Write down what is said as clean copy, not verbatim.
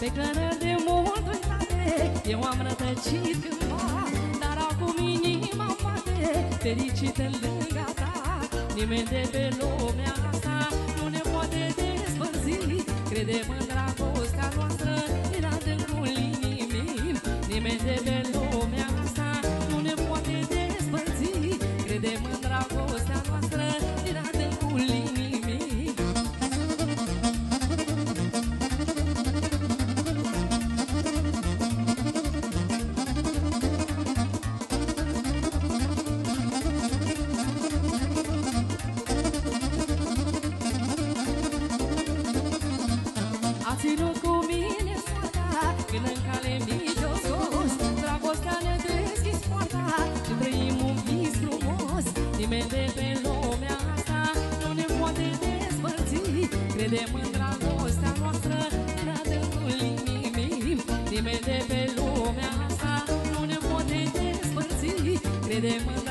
Declară de mult uitate, eu am rătăcit cândva, dar acum inima poate, fericită lângă ta. Nimeni de pe lumea asta nu ne poate despărți, credem în dragostea noastră din adâncul inimii. Nimeni de pe lumea asta nu ne poate despărți, credem în dragostea noastră din adâncul inimii. A ținut cu mine soarta când în cale mi-o scos, dragostea ne-a deschis poarta și trăim un vis frumos. Nimeni de pe lumea asta nu ne poate despărți, credem în dragostea noastră din adâncul inimii. Nimeni de pe lumea asta nu ne poate despărți, credem în